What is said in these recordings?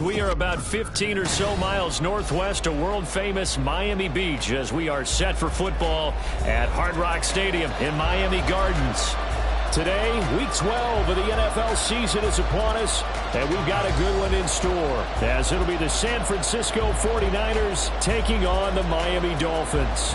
We are about 15 or so miles northwest of world-famous Miami Beach as we are set for football at Hard Rock Stadium in Miami Gardens. Today, Week 12 of the NFL season is upon us, and we've got a good one in store, as it'll be the San Francisco 49ers taking on the Miami Dolphins.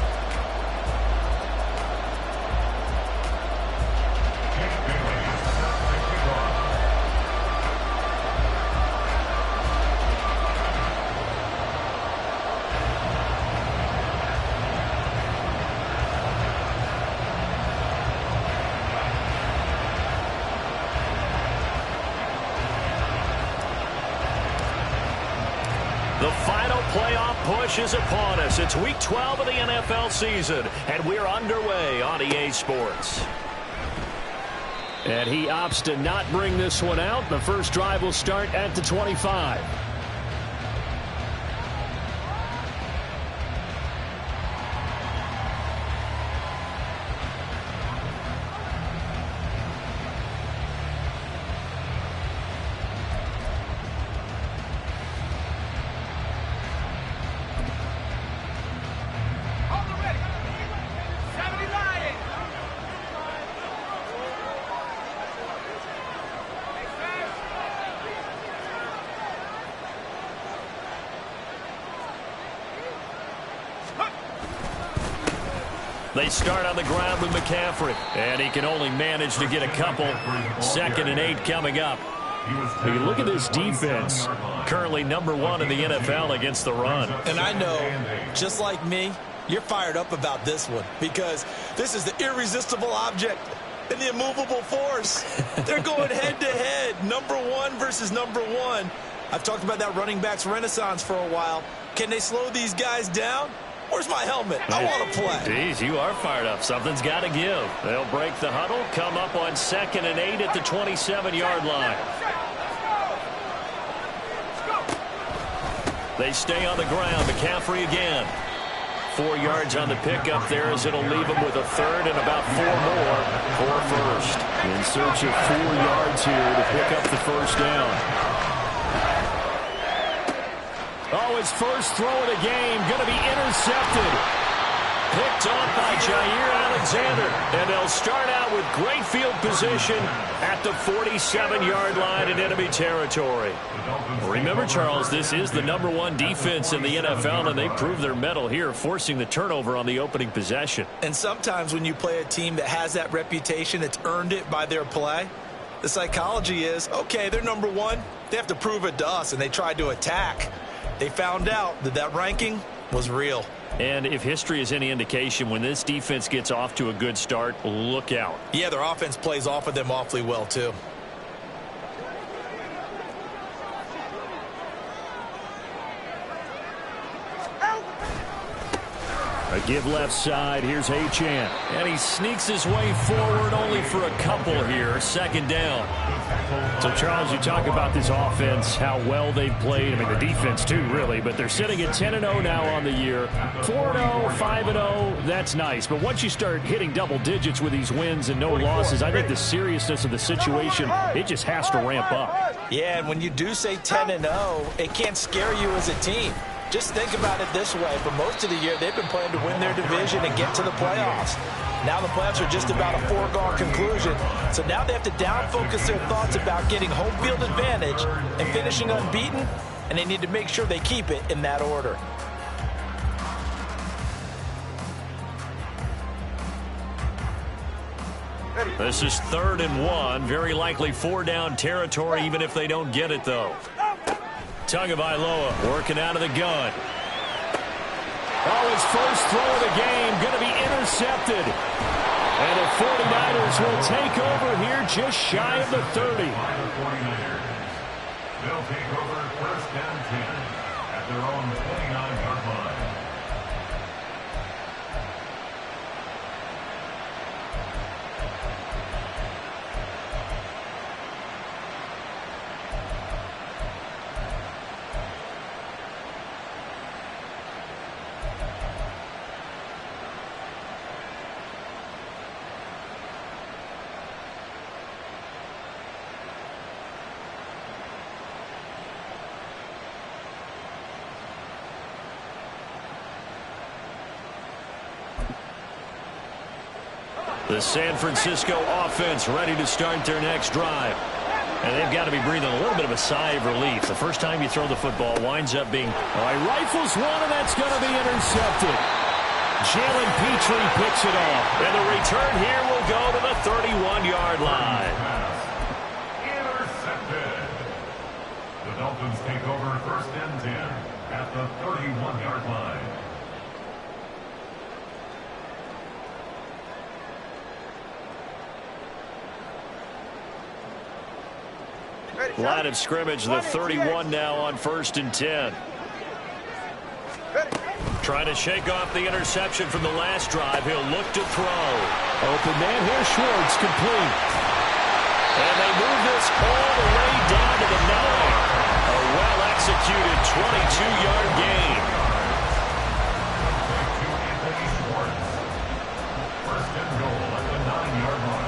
The final playoff push is upon us. It's Week 12 of the NFL season, and we're underway on EA Sports. And he opts to not bring this one out. The first drive will start at the 25. They start on the ground with McCaffrey, and he can only manage to get a couple. 2nd and 8 coming up. When you look at this defense, currently #1 in the NFL against the run. And I know, just like me, you're fired up about this one because this is the irresistible object and the immovable force. They're going head-to-head, #1 versus #1. I've talked about that running backs renaissance for a while. Can they slow these guys down? Where's my helmet? I want to play. Geez, you are fired up. Something's got to give. They'll break the huddle, come up on 2nd and 8 at the 27-yard line. They stay on the ground. McCaffrey again. 4 yards on the pickup there as it'll leave him with a third and about 4 more for first. In search of 4 yards here to pick up the first down. Oh, his first throw of the game going to be intercepted. Picked off by Jair Alexander. And they'll start out with great field position at the 47-yard line in enemy territory. Remember, Charles, this is the #1 defense in the NFL, and they prove their mettle here, forcing the turnover on the opening possession. And sometimes when you play a team that has that reputation, it's earned it by their play. The psychology is, okay, they're #1. They have to prove it to us, and they tried to attack. They found out that that ranking was real. And if history is any indication, when this defense gets off to a good start, look out. Yeah, their offense plays off of them awfully well, too. A give left side. Here's Achane. And he sneaks his way forward only for a couple here. 2nd down. So, Charles, you talk about this offense, how well they've played. I mean, the defense, too, really. But they're sitting at 10-0 now on the year. 4-0, 5-0, that's nice. But once you start hitting double digits with these wins and no losses, I think the seriousness of the situation, it just has to ramp up. Yeah, and when you do say 10-0, it can't scare you as a team. Just think about it this way. For most of the year, they've been playing to win their division and get to the playoffs. Now the playoffs are just about a foregone conclusion. So now they have to down-focus their thoughts about getting home field advantage and finishing unbeaten, and they need to make sure they keep it in that order. This is 3rd and 1. Very likely 4-down territory, even if they don't get it, though. Tagovailoa working out of the gun. Oh, his first throw of the game going to be intercepted. And the 49ers will take over here just shy of the 30. They'll take over 1st and 10 at their own 29-yard line. The San Francisco offense ready to start their next drive. And they've got to be breathing a little bit of a sigh of relief. The first time you throw the football winds up being... All right, rifles one, and that's going to be intercepted. Jalen Petrie picks it off. And the return here will go to the 31-yard line. Intercepted. The Dolphins take over 1st and 10 at the 31-yard line. Line of scrimmage, the 31 now on 1st and 10. Trying to shake off the interception from the last drive. He'll look to throw. Open man here, Schwartz, complete. And they move this all the way down to the 9. A well-executed 22-yard gain. Anthony Schwartz. 1st and goal at the 9-yard line.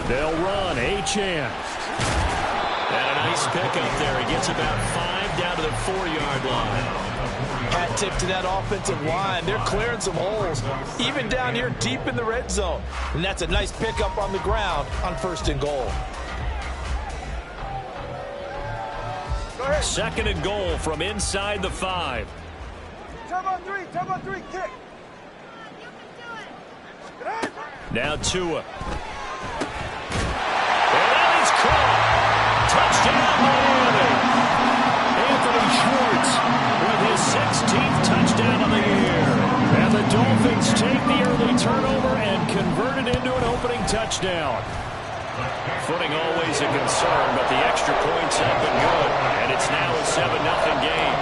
They'll run. Achane. And a nice pickup there. He gets about 5 down to the 4-yard line. Hat tip to that offensive line. They're clearing some holes, even down here deep in the red zone. And that's a nice pickup on the ground on 1st and goal. 2nd and goal from inside the 5. Turbo 3, kick. Now Tua. And that is caught. Touchdown, Miami. Anthony Schwartz With his 16th touchdown of the year. and the Dolphins take the early turnover and convert it into an opening touchdown. Footing always a concern, but the extra point's up and good. And it's now a 7-0 game.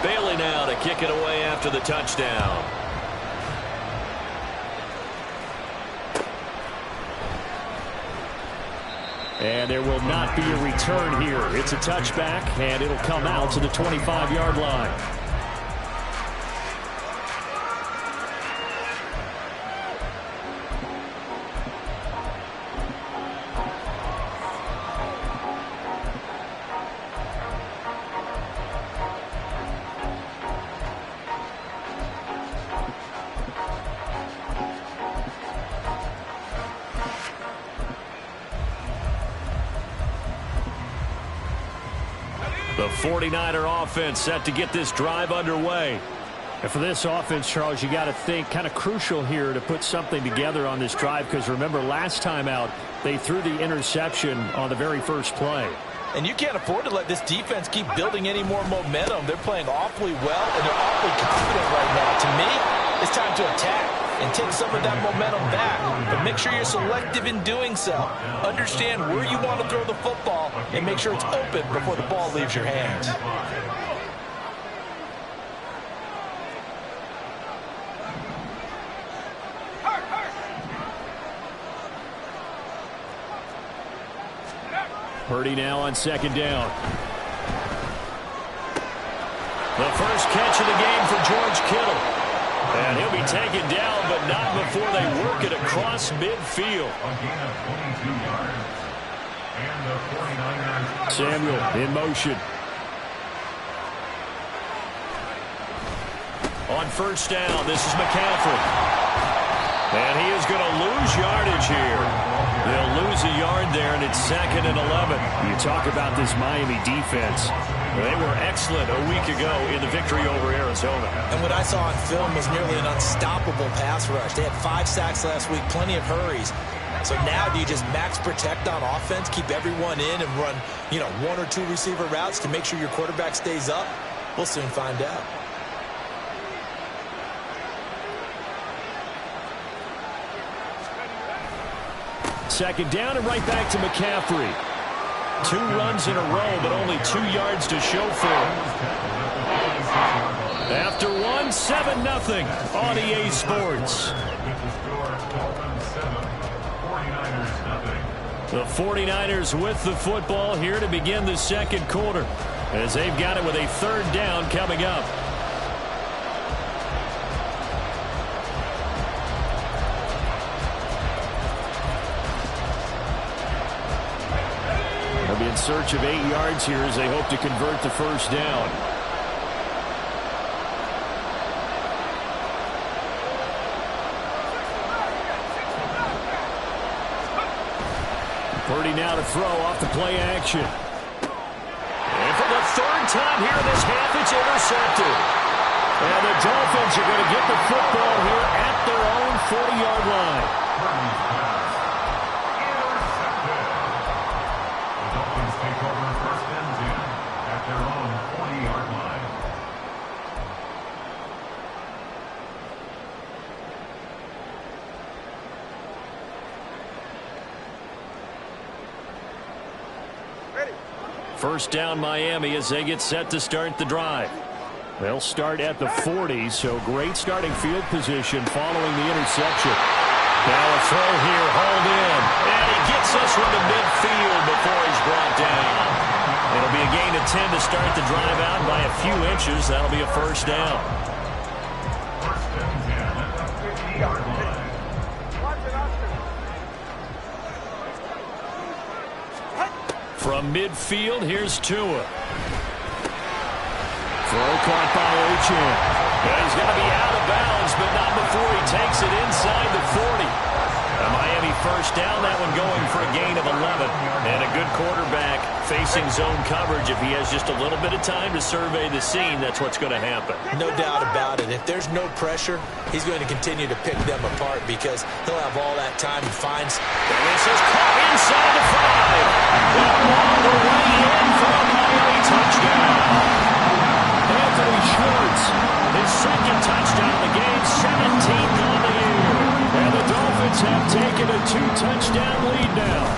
Bailey now to kick it away after the touchdown. And there will not be a return here. It's a touchback, and it'll come out to the 25-yard line. The 49er offense set to get this drive underway. And for this offense, Charles, you got to think kind of crucial here to put something together on this drive, because remember last time out they threw the interception on the very first play. And you can't afford to let this defense keep building any more momentum. They're playing awfully well, and they're awfully confident right now. To me, it's time to attack and take some of that momentum back. But make sure you're selective in doing so. Understand where you want to throw the football and make sure it's open before the ball leaves your hands. Purdy now on 2nd down. The first catch of the game for George Kittle. And he'll be taken down, but not before they work it across midfield. A gain of 22 yards. And the 49ers. Samuel in motion. On 1st down, this is McCaffrey. And he is going to lose yardage here. They'll lose a yard there, and it's 2nd and 11. You talk about this Miami defense. They were excellent a week ago in the victory over Arizona. And what I saw on film was nearly an unstoppable pass rush. They had 5 sacks last week, plenty of hurries. So now do you just max protect on offense, keep everyone in, and run, 1 or 2 receiver routes to make sure your quarterback stays up? We'll soon find out. Second down and right back to McCaffrey. 2 runs in a row, but only 2 yards to show for it. After 1, 7-0 on EA Sports. With the score, Dolphins 7, 49ers The 49ers with the football here to begin the second quarter, as they've got it with a third down coming up. They'll be in search of 8 yards here as they hope to convert the first down. Purdy now to throw off the play action. And for the third time here in this half, it's intercepted. And the Dolphins are going to get the football here at their own 40-yard line. The Dolphins take over first and 10 at their own 40-yard line. First down Miami as they get set to start the drive. They'll start at the 40, so great starting field position following the interception. Now a throw here, hauled in, and he gets this one to midfield before he's brought down. It'll be a gain of 10 to start the drive out by a few inches. That'll be a first down. First and 10 at the 50-yard line. From midfield, here's Tua. Throw caught by Achane. He's going to be out of bounds, but not before he takes it inside the 40. A Miami first down, that one going for a gain of 11. And a good quarterback facing zone coverage. If he has just a little bit of time to survey the scene, that's what's going to happen. No doubt about it. If there's no pressure, he's going to continue to pick them apart because he'll have all that time. He finds. And this is caught inside the 5. That ball will way in for a Miami touchdown. Anthony Schwartz, his second touchdown of the game, 17th on the year. And the Dolphins have taken a 2-touchdown lead now.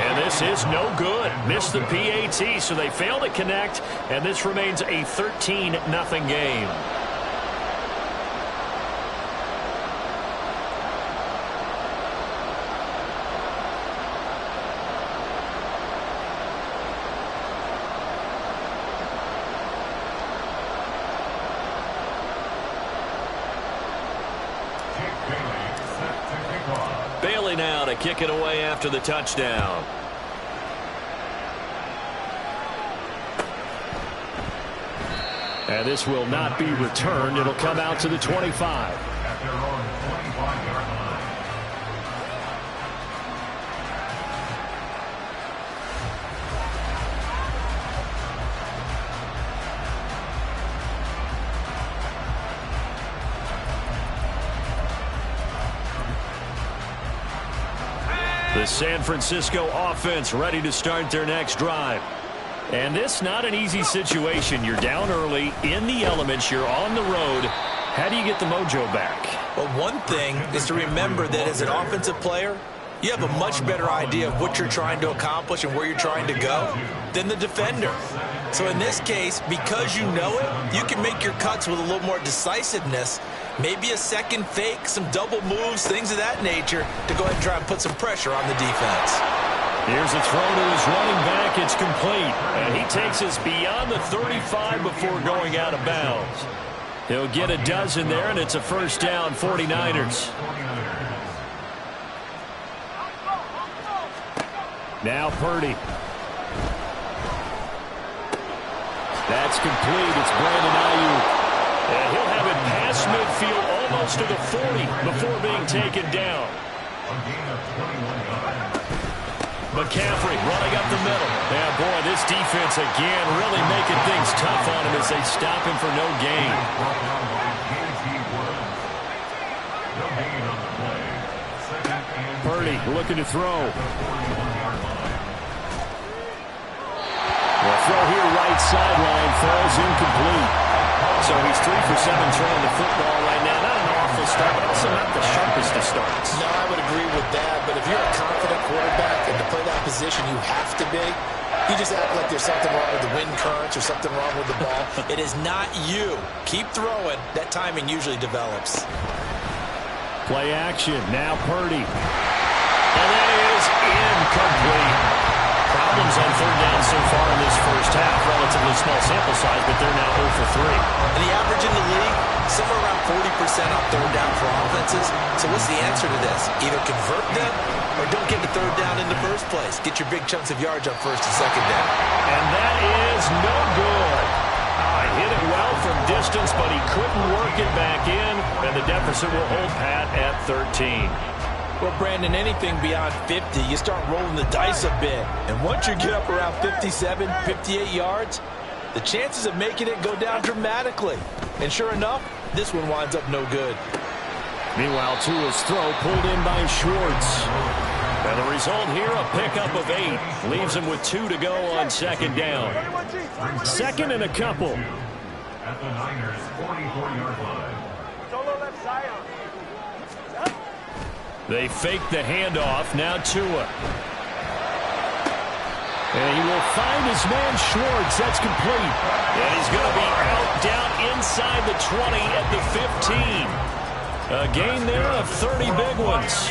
And this is no good. Missed the PAT, so they fail to connect, and this remains a 13-0 game. Bailey now to kick it away after the touchdown. And this will not be returned. It'll come out to the 25. At their own 25-yard line. The San Francisco offense ready to start their next drive. And this not an easy situation. You're down early, in the elements, you're on the road. How do you get the mojo back? Well, one thing is to remember that as an offensive player, you have a much better idea of what you're trying to accomplish and where you're trying to go than the defender. So in this case, because you know it, you can make your cuts with a little more decisiveness. Maybe a second fake, some double moves, things of that nature to go ahead and try and put some pressure on the defense. Here's a throw to his running back. It's complete. And he takes us beyond the 35 before going out of bounds. He'll get a dozen there, and it's a first down, 49ers. Now Purdy. That's complete. It's Brandon Ayuk. And he'll have it past midfield almost to the 40 before being taken down. McCaffrey running up the middle. Yeah, boy, this defense again really making things tough on him as they stop him for no gain. Purdy looking to throw. Well, throw here right sideline falls incomplete. So he's 3 for 7 throwing the football right now. Not an awful start, but also not the sharpest of starts. No, I would agree with that. But if you're a confident quarterback and to play that position, you have to be. You just act like there's something wrong with the wind currents or something wrong with the ball. It is not you. Keep throwing. That timing usually develops. Play action. Now Purdy. And that is incomplete. Problems on third down so far in this first half. Relatively small sample size, but they're now 0 for 3. And the average in the league, somewhere around 40% on third down for offenses. So what's the answer to this? Either convert them or don't get the third down in the first place. Get your big chunks of yards on first and second down. And that is no good. Hit it well from distance, but he couldn't work it back in, and the deficit will hold pat at 13. Well, Brandon, anything beyond 50, you start rolling the dice a bit. And once you get up around 57, 58 yards, the chances of making it go down dramatically. And sure enough, this one winds up no good. Meanwhile, Tua's throw pulled in by Schwartz. And the result here, a pickup of 8. Leaves him with 2 to go on second down. Second and a couple. At the Niners' 44-yard line. Solo left side. They fake the handoff. Now Tua. And he will find his man Schwartz. That's complete. And he's going to be out down inside the 20 at the 15. A gain there of 30 big ones.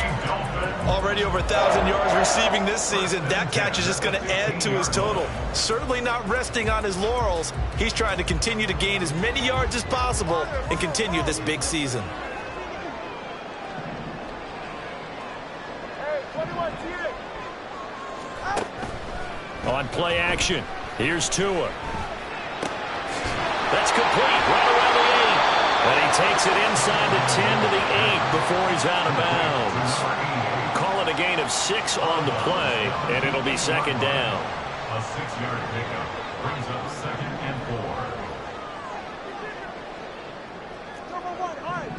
Already over 1,000 yards receiving this season. That catch is just going to add to his total. Certainly not resting on his laurels. He's trying to continue to gain as many yards as possible and continue this big season. Hey, 21 TA. On play action, here's Tua. That's complete, right around the 8. And he takes it inside the 10 to the 8 before he's out of bounds. Call it a gain of 6 on the play, and it'll be second down. A 6-yard pickup brings up second and 4. Number 1, high.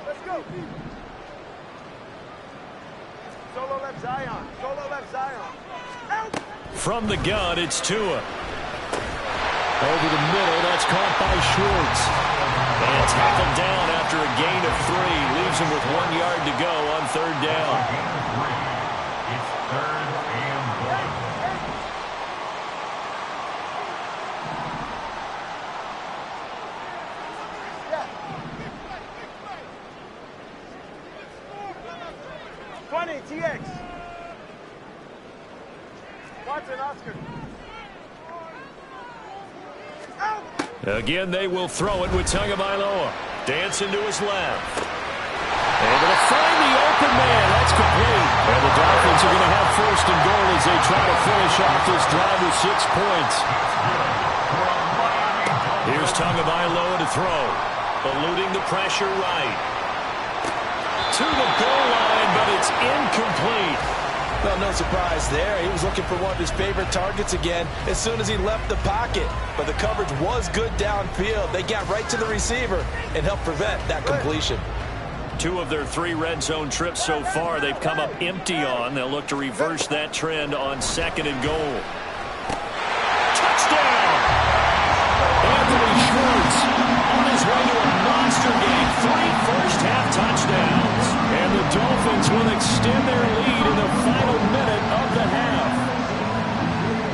Let's go. Solo left Zion. Solo left Zion. Out. From the gun, it's Tua. Over the middle, that's caught by Schwartz. And tackled down after a gain of 3. Leaves him with 1 yard to go on third down. It's third and 1. 20 TX. Watson, Oscar. Out. Again, they will throw it with Tagovailoa. Dancing to his left. Able to find the open man. That's complete. And the Dolphins are going to have first and goal as they try to finish off this drive with 6 points. Here's Tagovailoa to throw. Eluding the pressure right. To the goal line, but it's incomplete. Well, no surprise there. He was looking for one of his favorite targets again as soon as he left the pocket. But the coverage was good downfield. They got right to the receiver and helped prevent that completion. 2 of their 3 red zone trips so far they've come up empty on. They'll look to reverse that trend on second and goal. Touchdown! Anthony Schwartz on his way to a monster game. 3 first-half touchdowns. And the Dolphins will extend their lead in the final minute of the half.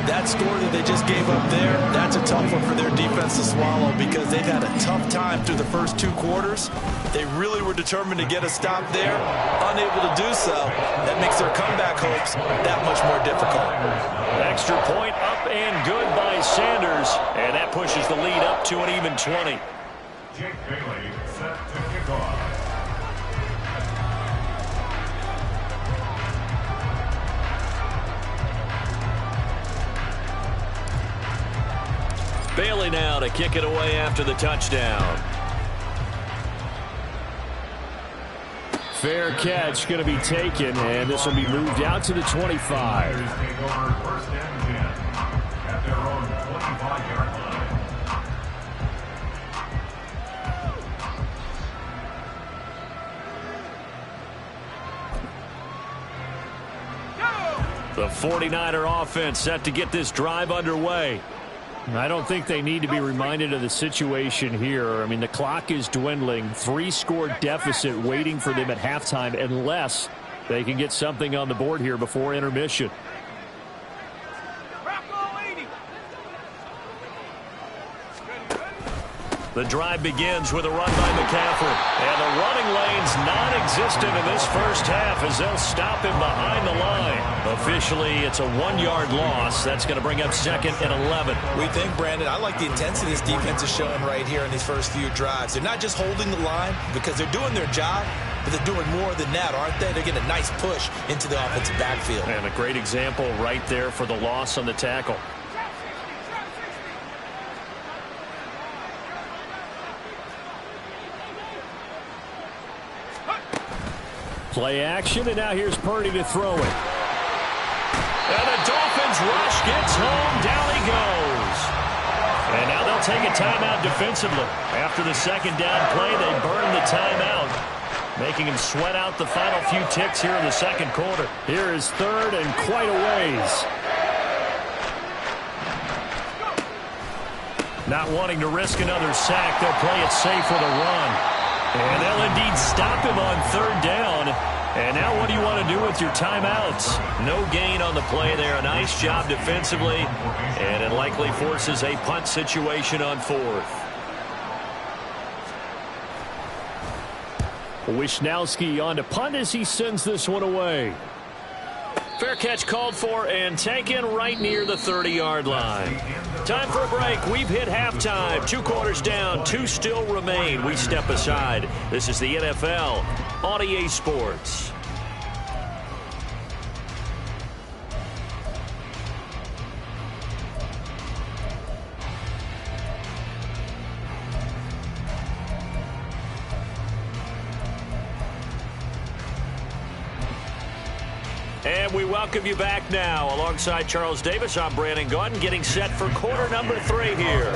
That score that they just gave up there, that's a tough one for their defense to swallow because they've had a tough time through the first 2 quarters. They really were determined to get a stop there, unable to do so. That makes their comeback hopes that much more difficult. Extra point up and good by Sanders, and that pushes the lead up to an even 20. Jake Bailey set to kick off. Bailey now to kick it away after the touchdown. Fair catch going to be taken, and this will be moved out to the 25. Take over first and 10 at their own 25-yard line. The 49er offense set to get this drive underway. I don't think they need to be reminded of the situation here. I mean, the clock is dwindling. 3-score deficit waiting for them at halftime unless they can get something on the board here before intermission. The drive begins with a run by McCaffrey. And the running lane's non-existent in this first half as they'll stop him behind the line. Officially, it's a 1-yard loss. That's going to bring up 2nd and 11. We think, Brandon, I like the intensity this defense is showing right here in these first few drives. They're not just holding the line because they're doing their job, but they're doing more than that, aren't they? They're getting a nice push into the offensive backfield. And a great example right there for the loss on the tackle. Play action, and now here's Purdy to throw it. And the Dolphins rush gets home. Down he goes. And now they'll take a timeout defensively. After the second down play, they burn the timeout, making him sweat out the final few ticks here in the second quarter. Here is 3rd and quite a ways. Not wanting to risk another sack, they'll play it safe with a run. And they'll indeed stop him on 3rd down. And now what do you want to do with your timeouts? No gain on the play there. A nice job defensively. And it likely forces a punt situation on 4th. Wisnowski on to punt as he sends this one away. Fair catch called for and taken right near the 30-yard line. Time for a break. We've hit halftime. 2 quarters down. 2 still remain. We step aside. This is the NFL on EA Sports. And we welcome you back now. Alongside Charles Davis, I'm Brandon Gaudin, getting set for quarter number 3 here.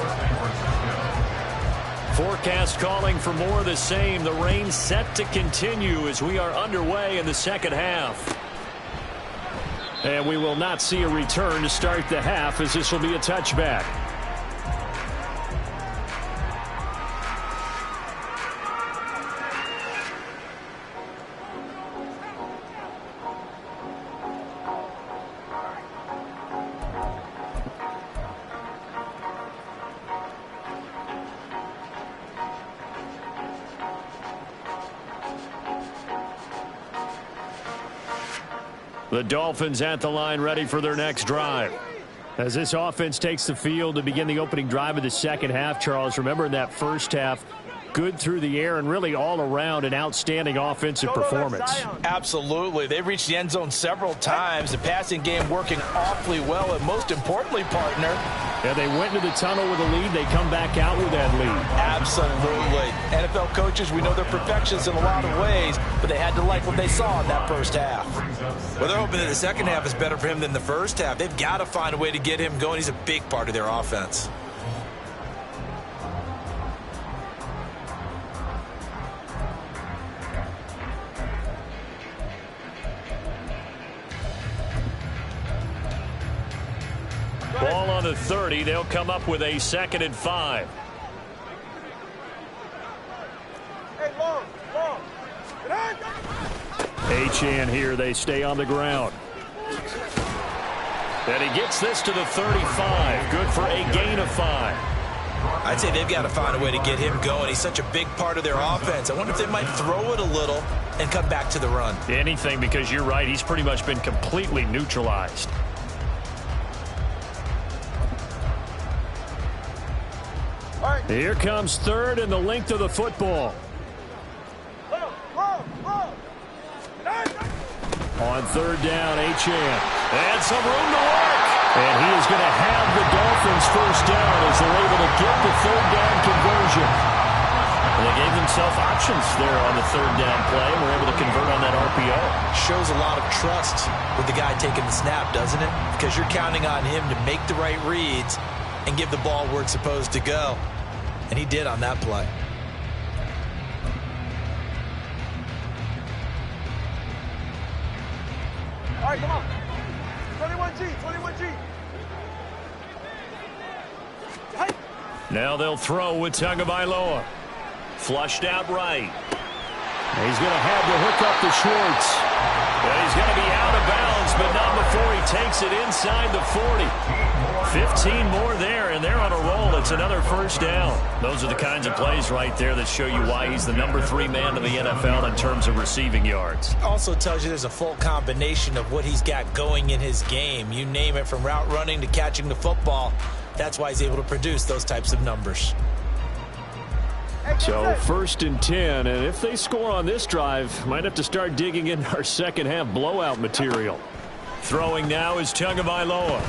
Forecast calling for more of the same. The rain set to continue as we are underway in the second half. And we will not see a return to start the half, as this will be a touchback. The Dolphins at the line, ready for their next drive. As this offense takes the field to begin the opening drive of the second half, Charles, remember in that first half, good through the air and really all around an outstanding offensive performance. Absolutely. They've reached the end zone several times. The passing game working awfully well, and most importantly, partner. Yeah, they went into the tunnel with a lead. They come back out with that lead. Absolutely. NFL coaches, we know they're perfectionists in a lot of ways, but they had to like what they saw in that first half. Well, they're hoping that the second half is better for him than the first half. They've got to find a way to get him going. He's a big part of their offense. Ball on the 30. They'll come up with a 2nd and 5. Hey, long. Achane here. They stay on the ground. And he gets this to the 35. Good for a gain of 5. I'd say they've got to find a way to get him going. He's such a big part of their offense. I wonder if they might throw it a little and come back to the run. Anything, because you're right. He's pretty much been completely neutralized. Here comes 3rd and the length of the football. On 3rd down, Achane. And some room to work. And he is going to have the Dolphins first down as they're able to get the 3rd down conversion. And they gave themselves options there on the 3rd down play and were able to convert on that RPO. Shows a lot of trust with the guy taking the snap, doesn't it? Because you're counting on him to make the right reads and give the ball where it's supposed to go. And he did on that play. All right, come on. 21G. Now they'll throw with Tagovailoa. Flushed out right. He's going to have to hook up to Schwartz. And he's going to be out of bounds, but not before he takes it inside the 40. 15 more there, and they're on a roll. It's another first down. Those are the kinds of plays right there that show you why he's the number 3 man in the NFL in terms of receiving yards. Also tells you there's a full combination of what he's got going in his game. You name it, from route running to catching the football. That's why he's able to produce those types of numbers. So 1st and 10, and if they score on this drive, might have to start digging in our second half blowout material. Throwing now is Tagovailoa.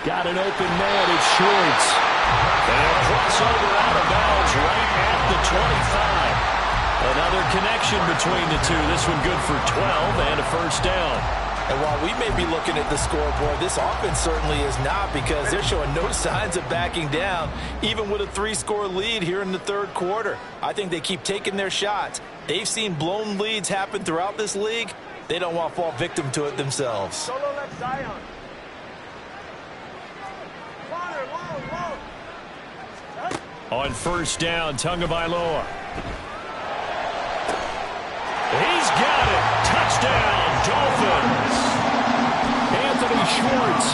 Got an open man, it's Schwartz. They'll cross over out of bounds right at the 25. Another connection between the two. This one good for 12 and a first down. And while we may be looking at the scoreboard, this offense certainly is not, because they're showing no signs of backing down, even with a 3-score lead here in the third quarter. I think they keep taking their shots. They've seen blown leads happen throughout this league. They don't want to fall victim to it themselves. Solo left Zion. On first down, Tagovailoa. He's got it. Touchdown, Dolphins. Anthony Schwartz,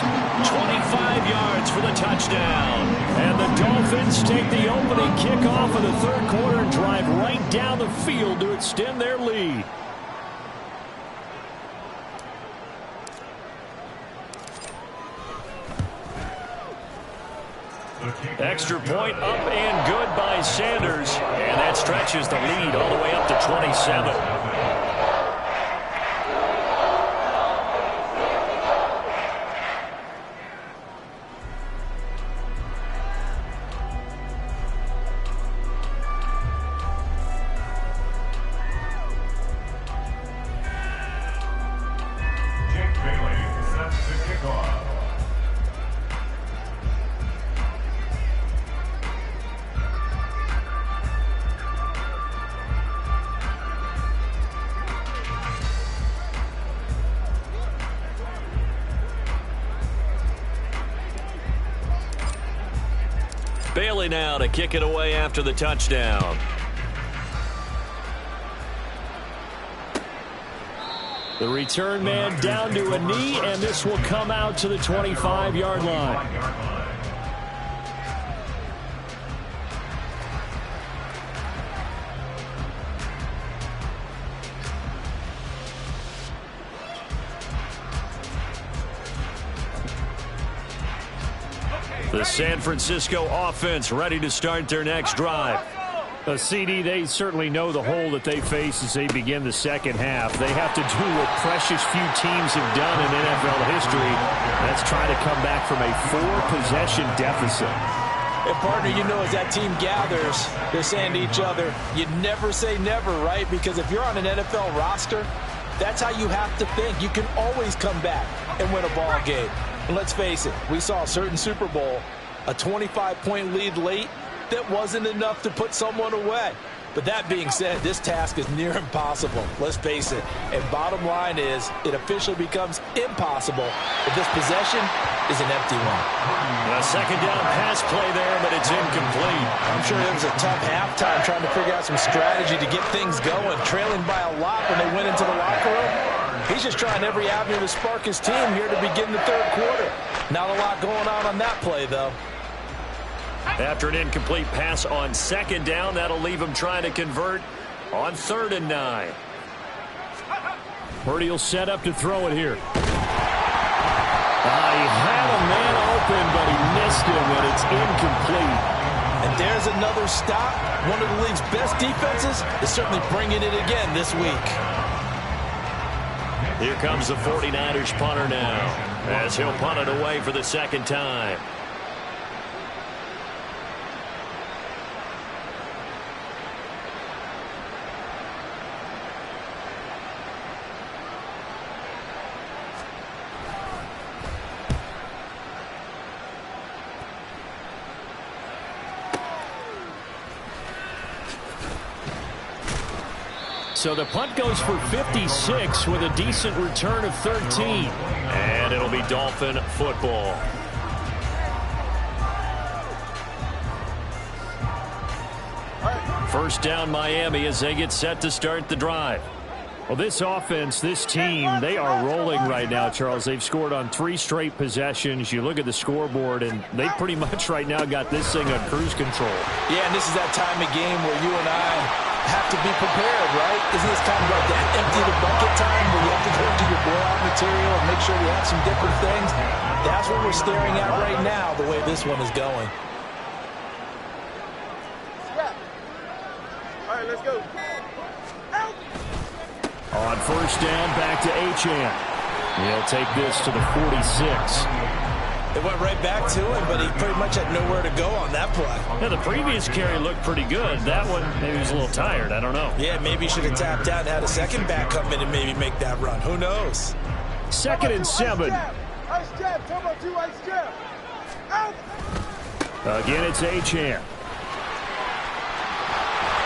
25 yards for the touchdown. And the Dolphins take the opening kickoff of the third quarter and drive right down the field to extend their lead. Extra point up and good by Sanders. And that stretches the lead all the way up to 27. Jake Bailey set to kick off. Bailey now to kick it away after the touchdown. The return man down to a knee, and this will come out to the 25-yard line. The San Francisco offense ready to start their next drive. CD, they certainly know the hole that they face as they begin the second half. They have to do what precious few teams have done in NFL history. That's try to come back from a 4-possession deficit. And partner, you know, as that team gathers, they're saying to each other, you never say never, right? Because if you're on an NFL roster, that's how you have to think. You can always come back and win a ball game. And let's face it, we saw a certain Super Bowl, a 25-point lead late, that wasn't enough to put someone away. But that being said, this task is near impossible. Let's face it. And bottom line is, it officially becomes impossible if this possession is an empty one. A second down pass play there, but it's incomplete. I'm sure it was a tough halftime trying to figure out some strategy to get things going, trailing by a lot when they went into the locker room. He's just trying every avenue to spark his team here to begin the third quarter. Not a lot going on that play, though. After an incomplete pass on second down, that'll leave him trying to convert on 3rd and 9. Purdy will set up to throw it here. He had a man open, but he missed him, and it's incomplete. And there's another stop. One of the league's best defenses is certainly bringing it again this week. Here comes the 49ers punter now, as he'll punt it away for the second time. So the punt goes for 56 with a decent return of 13. And it'll be Dolphin football. First down Miami as they get set to start the drive. Well, this offense, this team, they are rolling right now, Charles. They've scored on 3 straight possessions. You look at the scoreboard, and they pretty much right now got this thing on cruise control. Yeah, and this is that time of game where you and I have to be prepared, right? Isn't this kind of like that empty the bucket time where you have to go into your blowout material and make sure you have some different things? That's what we're staring at right now, the way this one is going. All right, let's go. On first down, back to Achane. He'll take this to the 46. It went right back to him, but he pretty much had nowhere to go on that play. Yeah, the previous carry looked pretty good. That one, maybe he was a little tired. I don't know. Yeah, maybe he should have tapped out and had a second back come in and maybe make that run. Who knows? 2nd and 7. Ice jab, turbo 2, ice jab. Out. Again, it's Achane.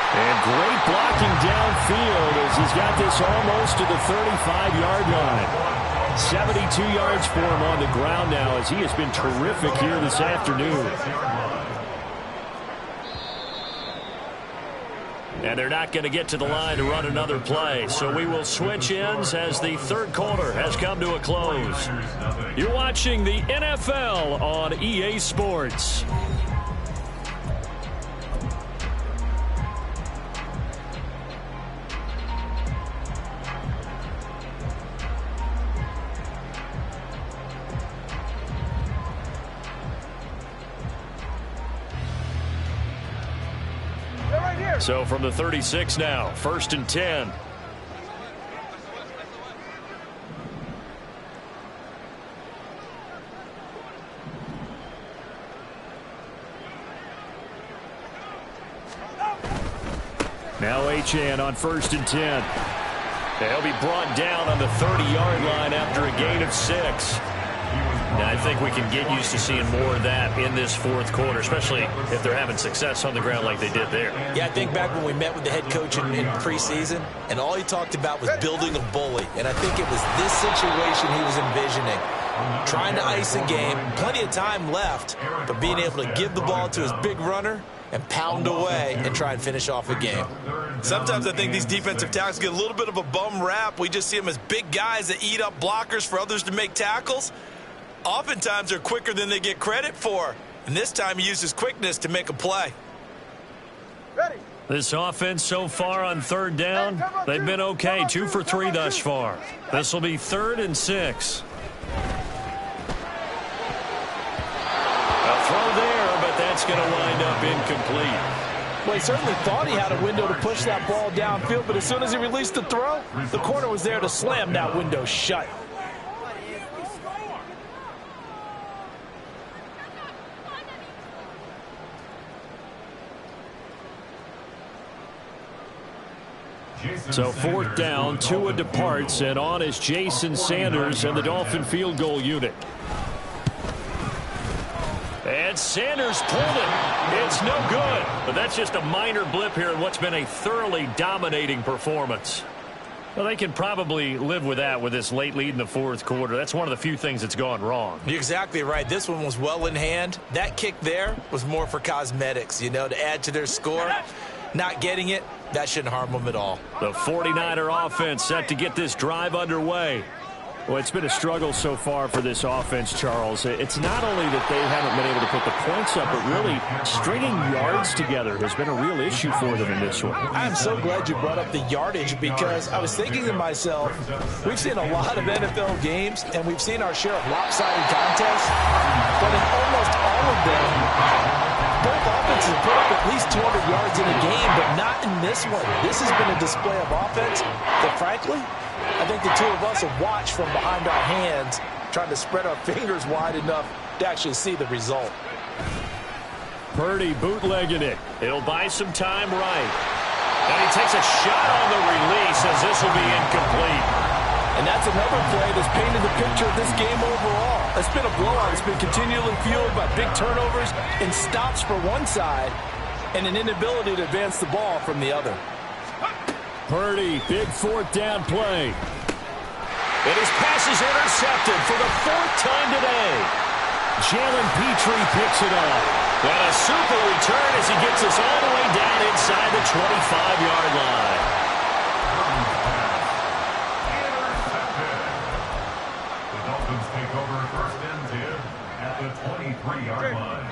And great blocking downfield as he's got this almost to the 35-yard line. 72 yards for him on the ground now as he has been terrific here this afternoon. And they're not going to get to the line to run another play. So we will switch ends as the third quarter has come to a close. You're watching the NFL on EA Sports. So from the 36 now, 1st and 10. Now Achane on 1st and 10. They'll be brought down on the 30-yard line after a gain of 6. Now, I think we can get used to seeing more of that in this fourth quarter, especially if they're having success on the ground like they did there. Yeah, I think back when we met with the head coach in preseason, and all he talked about was building a bully. And I think it was this situation he was envisioning. Trying to ice a game, plenty of time left, but being able to give the ball to his big runner and pound away and try and finish off a game. Sometimes I think these defensive tackles get a little bit of a bum rap. We just see them as big guys that eat up blockers for others to make tackles. Oftentimes they're quicker than they get credit for. And this time he uses quickness to make a play. Ready. This offense so far on 3rd down, they've been okay. 2 for 3 thus far. This will be 3rd and 6. A throw there, but that's going to wind up incomplete. Well, he certainly thought he had a window to push that ball downfield, but as soon as he released the throw, the corner was there to slam that window shut. So 4th down, Tua departs, and on is Jason Sanders and the Dolphin field goal unit. And Sanders pulled it. It's no good. But that's just a minor blip here in what's been a thoroughly dominating performance. Well, they can probably live with that with this late lead in the fourth quarter. That's one of the few things that's gone wrong. You're exactly right. This one was well in hand. That kick there was more for cosmetics, you know, to add to their score. Not getting it, that shouldn't harm them at all. The 49er offense set to get this drive underway. Well, it's been a struggle so far for this offense, Charles. It's not only that they haven't been able to put the points up, but really stringing yards together has been a real issue for them in this one. I'm so glad you brought up the yardage because I was thinking to myself, we've seen a lot of NFL games and we've seen our share of lopsided contests, but in almost all of them, both offenses put up at least 200 yards in a game, but not in this one. This has been a display of offense that, frankly, I think the two of us have watched from behind our hands, trying to spread our fingers wide enough to actually see the result. Purdy bootlegging it. It'll buy some time right. And he takes a shot on the release as this will be incomplete. And that's another play that's painted the picture of this game overall. It's been a blowout. It's been continually fueled by big turnovers and stops for one side and an inability to advance the ball from the other. Purdy, big 4th down play. And his pass is intercepted for the 4th time today. Jalen Petrie picks it up. And a super return as he gets us all the way down inside the 25-yard line. 3-yard line.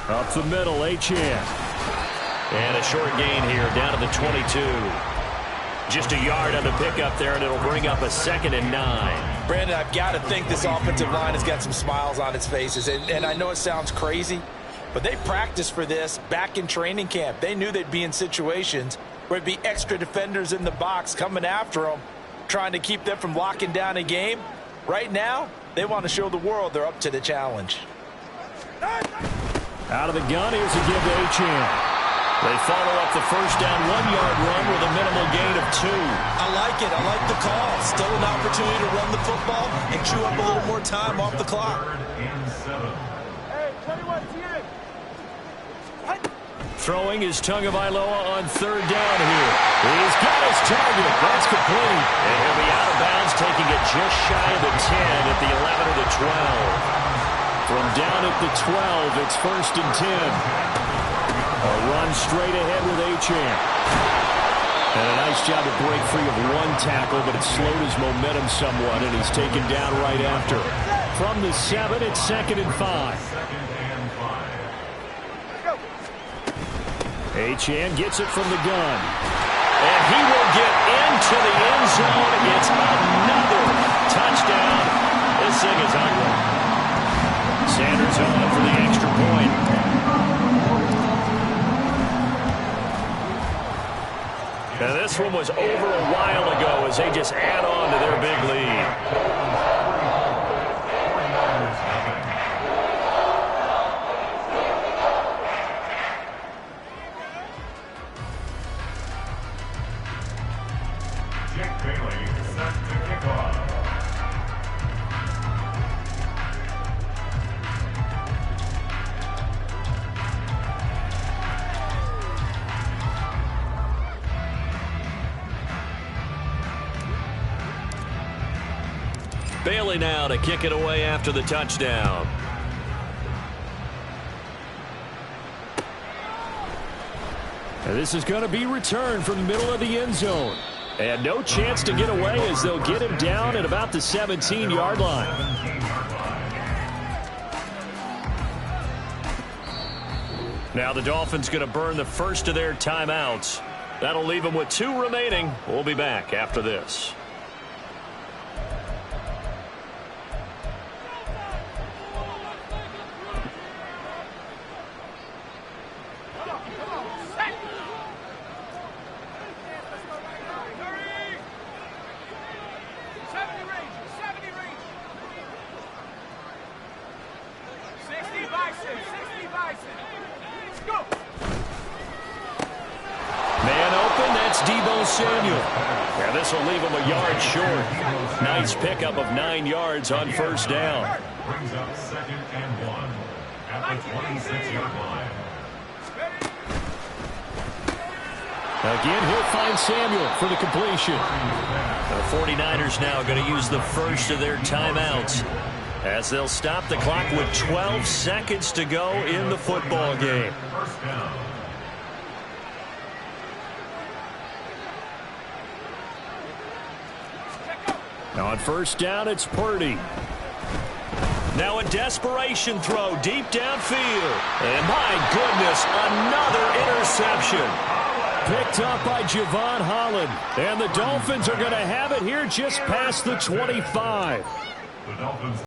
Up the middle, Achane. And a short gain here, down to the 22. Just a yard on the pickup there, and it'll bring up a 2nd and 9. Brandon, I've got to think this offensive line has got some smiles on its faces. And I know it sounds crazy, but they practiced for this back in training camp. They knew they'd be in situations where it'd be extra defenders in the box coming after them, trying to keep them from locking down a game. Right now, they want to show the world they're up to the challenge. Out of the gun, here's a give to Achane. They follow up the first down 1-yard run with a minimal gain of 2. I like it. I like the call. Still an opportunity to run the football and chew up a little more time off the clock. 3rd and 7. Hey, 21, Throwing is Tagovailoa on 3rd down here. He's got his target. That's complete. And he'll be out of bounds, taking it just shy of the 10 at the 11 or the 12. From down at the 12, it's 1st and 10. A run straight ahead with Achane. And a nice job to break free of one tackle, but it slowed his momentum somewhat, and he's taken down right after. From the 7, it's 2nd and 5. Achane gets it from the gun. And he will get into the end zone. It's another touchdown. This thing is ugly. Sanders on for the extra point. Now this one was over a while ago as they just add on to their big lead. Jake Bailey set to kick off. Bailey now to kick it away after the touchdown. And this is going to be returned from the middle of the end zone. And no chance to get away as they'll get him down at about the 17-yard line. Now the Dolphins going to burn the first of their timeouts. That'll leave them with 2 remaining. We'll be back after this. Samuel. And this will leave him a yard short. Nice pickup of 9 yards on first down. Brings up 2nd and 1 at the 26-yard line. Again, he'll find Samuel for the completion. The 49ers now going to use the first of their timeouts as they'll stop the clock with 12 seconds to go in the football game. First down. Now on first down, it's Purdy. Now a desperation throw deep downfield. And my goodness, another interception. Picked up by Javon Holland. And the Dolphins are going to have it here just past the 25. The Dolphins